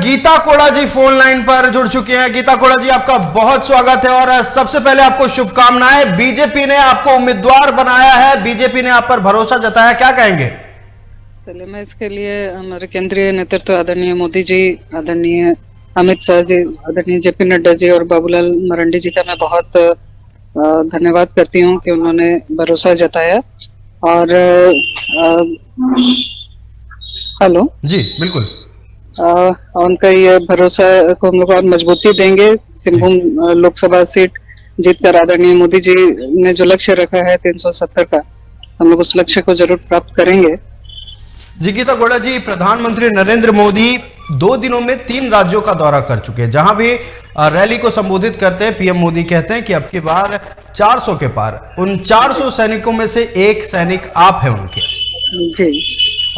गीता कोड़ा जी phone line पर जुड़ चुके हैं। गीता कोड़ा जी, आपका बहुत स्वागत है और सबसे पहले आपको शुभकामनाएं। बीजेपी ने आपको उम्मीदवार बनाया है, बीजेपी ने आप पर भरोसा जताया, क्या कहेंगे? चलिए, मैं इसके लिए हमारे केंद्रीय नेतृत्व आदरणीय मोदी जी, आदरणीय अमित शाह जी, आदरणीय जेपी नड्डा जी और बाबूलाल मरांडी जी का मैं बहुत धन्यवाद करती हूँ कि उन्होंने भरोसा जताया। और हेलो जी बिल्कुल। उनका ये भरोसा को हम लोग और मजबूती देंगे। सिंहभूम लोकसभा सीट जीतकर आदरणीय मोदी जी ने जो लक्ष्य रखा है 370 का, हम लोग उस लक्ष्य को जरूर प्राप्त करेंगे। जी गीता कोड़ा जी, प्रधानमंत्री नरेंद्र मोदी 2 दिनों में 3 राज्यों का दौरा कर चुके हैं। जहां भी रैली को संबोधित करते हैं, पीएम मोदी कहते हैं कि अब की बार 400 के पार। उन 400 सैनिकों में से एक सैनिक आप हैं उनके जी,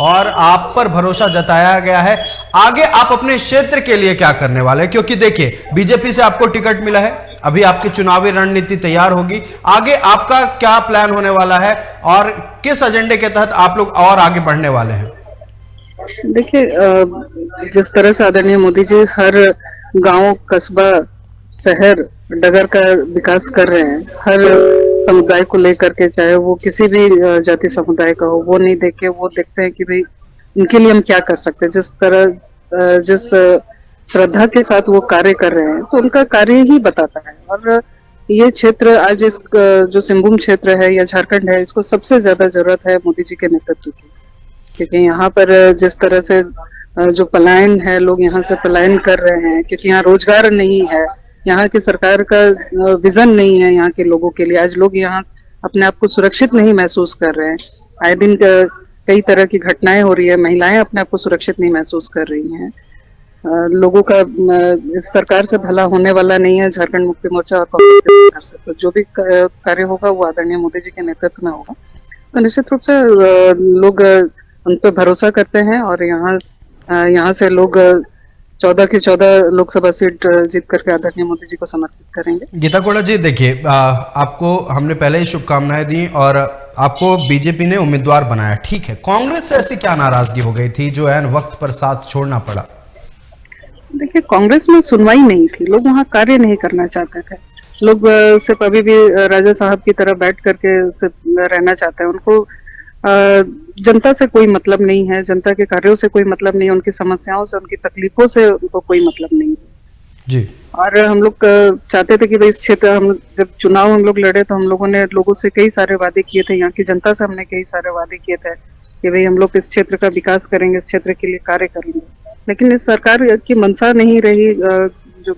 और आप पर भरोसा जताया गया है। आगे आप अपने क्षेत्र के लिए क्या करने वाले हैं? क्योंकि देखिए, बीजेपी से आपको टिकट मिला है, अभी आपकी चुनावी रणनीति तैयार होगी। आगे आपका क्या प्लान होने वाला है और किस एजेंडे के तहत आप लोग और आगे बढ़ने वाले हैं? देखिए, जिस तरह से आदरणीय मोदी जी हर गांव, कस्बा, शहर, डगर का विकास कर रहे हैं, हर समुदाय को लेकर के, चाहे वो किसी भी जाति समुदाय का हो, वो नहीं देख के वो देखते हैं कि भाई इनके लिए हम क्या कर सकते हैं। जिस तरह जिस श्रद्धा के साथ वो कार्य कर रहे हैं, तो उनका कार्य ही बताता है। और ये क्षेत्र आज इस जो सिंहभूम क्षेत्र है या झारखंड है, इसको सबसे ज्यादा जरूरत है मोदी जी के नेतृत्व की। क्योंकि यहाँ पर जिस तरह से जो पलायन है, लोग यहाँ से पलायन कर रहे हैं क्योंकि यहाँ रोजगार नहीं है, यहाँ की सरकार का विजन नहीं है यहाँ के लोगों के लिए। आज लोग यहाँ अपने आप को सुरक्षित नहीं महसूस कर रहे हैं। आए दिन कई तरह की घटनाएं हो रही है, महिलाएं अपने आप को सुरक्षित नहीं महसूस कर रही हैं। लोगों का इस सरकार से भला होने वाला नहीं है। झारखंड मुक्ति मोर्चा और कांग्रेस से तो जो भी कार्य होगा वो आदरणीय मोदी जी के नेतृत्व में होगा। तो निश्चित रूप से लोग उन पर भरोसा करते हैं और यहाँ से लोग 14 की 14 लोकसभा सीट जीत करके आदरणीय मोदी जी को समर्पित करेंगे। गीता कोड़ा जी, देखिए, आपको हमने पहले ही शुभकामनाएं दी और आपको बीजेपी ने उम्मीदवार बनाया, ठीक है। कांग्रेस से ऐसी क्या नाराजगी हो गई थी जो ऐन वक्त पर साथ छोड़ना पड़ा? देखिए, कांग्रेस में सुनवाई नहीं थी, लोग वहाँ कार्य नहीं करना चाहते थे। लोग सिर्फ अभी भी राजा साहब की तरह बैठ करके रहना चाहते हैं। उनको जनता से कोई मतलब नहीं है, जनता के कार्यों से कोई मतलब नहीं है, उनकी समस्याओं से, उनकी तकलीफों से उनको कोई मतलब नहीं है जी। और हम लोग चाहते थे कि भाई इस क्षेत्र, हम जब चुनाव हम लोग लड़े तो हम लोगों ने लोगों से कई सारे वादे किए थे, यहाँ की जनता से हमने कई सारे वादे किए थे कि भाई हम लोग इस क्षेत्र का विकास करेंगे, इस क्षेत्र के लिए कार्य करेंगे। लेकिन इस सरकार की मंशा नहीं रही, जो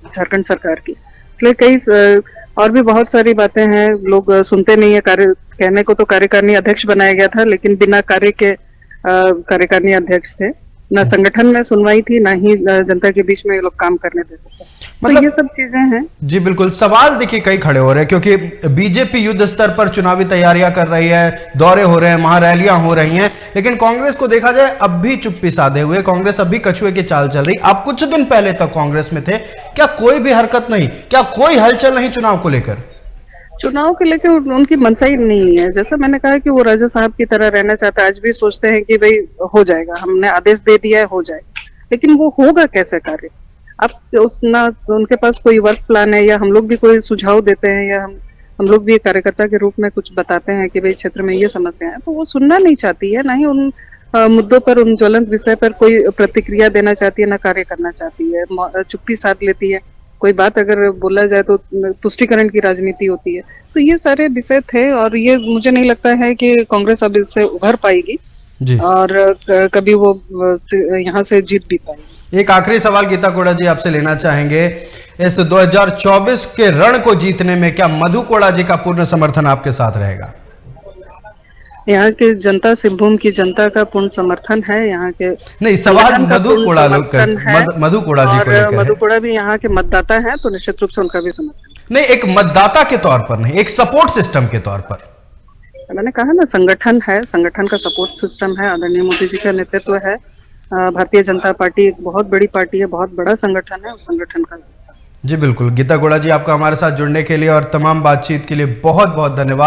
झारखंड सरकार की। इसलिए कई और भी बहुत सारी बातें हैं, लोग सुनते नहीं है। कार्य कहने को तो कार्यकारिणी अध्यक्ष बनाया गया था, लेकिन बिना कार्य के कार्यकारिणी अध्यक्ष थे। ना संगठन में सुनवाई थी, ना ही जनता के बीच में ये लोग काम करने देते थे। मतलब तो ये सब चीजें हैं। जी बिल्कुल। सवाल देखिए कई खड़े हो रहे हैं क्योंकि बीजेपी युद्ध स्तर पर चुनावी तैयारियां कर रही है, दौरे हो रहे हैं, महारैलियां हो रही हैं, लेकिन कांग्रेस को देखा जाए अब भी चुप्पी साधे हुए, कांग्रेस अभी कछुए की चाल चल रही। आप कुछ दिन पहले तक कांग्रेस में थे, क्या कोई भी हरकत नहीं, क्या कोई हलचल नहीं चुनाव को लेकर? चुनाव के लेकर उनकी मंशा ही नहीं है। जैसा मैंने कहा कि वो राजा साहब की तरह रहना चाहता है। आज भी सोचते हैं कि भाई हो जाएगा, हमने आदेश दे दिया है, हो जाएगा, लेकिन वो होगा कैसे कार्य? अब ना उनके पास कोई वर्क प्लान है, या हम लोग भी कोई सुझाव देते हैं, या हम लोग भी कार्यकर्ता के रूप में कुछ बताते हैं कि भाई क्षेत्र में ये समस्या है, तो वो सुनना नहीं चाहती है। ना ही उन मुद्दों पर, उन ज्वलंत विषय पर कोई प्रतिक्रिया देना चाहती है, ना कार्य करना चाहती है, चुप्पी साध लेती है। कोई बात अगर बोला जाए तो तुष्टीकरण की राजनीति होती है। तो ये सारे विषय थे और ये मुझे नहीं लगता है कि कांग्रेस अब इससे उभर पाएगी जी। और कभी वो यहाँ से जीत भी पाएगी। एक आखिरी सवाल गीता कोड़ा जी आपसे लेना चाहेंगे, इस 2024 के रण को जीतने में क्या मधु कोड़ा जी का पूर्ण समर्थन आपके साथ रहेगा? यहाँ की जनता, सिंहभूम की जनता का पूर्ण समर्थन है। यहाँ के नहीं, सवाल मधु कोड़ा जी को लेकर, मधु कोड़ा भी यहाँ के मतदाता हैं, तो निश्चित रूप से उनका भी समर्थन। नहीं, एक मतदाता के तौर पर नहीं, एक सपोर्ट सिस्टम के तौर पर। मैंने कहा ना, संगठन है, संगठन का सपोर्ट सिस्टम है। आदरणीय मोदी जी का नेतृत्व है। भारतीय जनता पार्टी एक बहुत बड़ी पार्टी है, बहुत बड़ा संगठन है, उस संगठन का। जी बिल्कुल। गीता कोड़ा जी, आपका हमारे साथ जुड़ने के लिए और तमाम बातचीत के लिए बहुत बहुत धन्यवाद।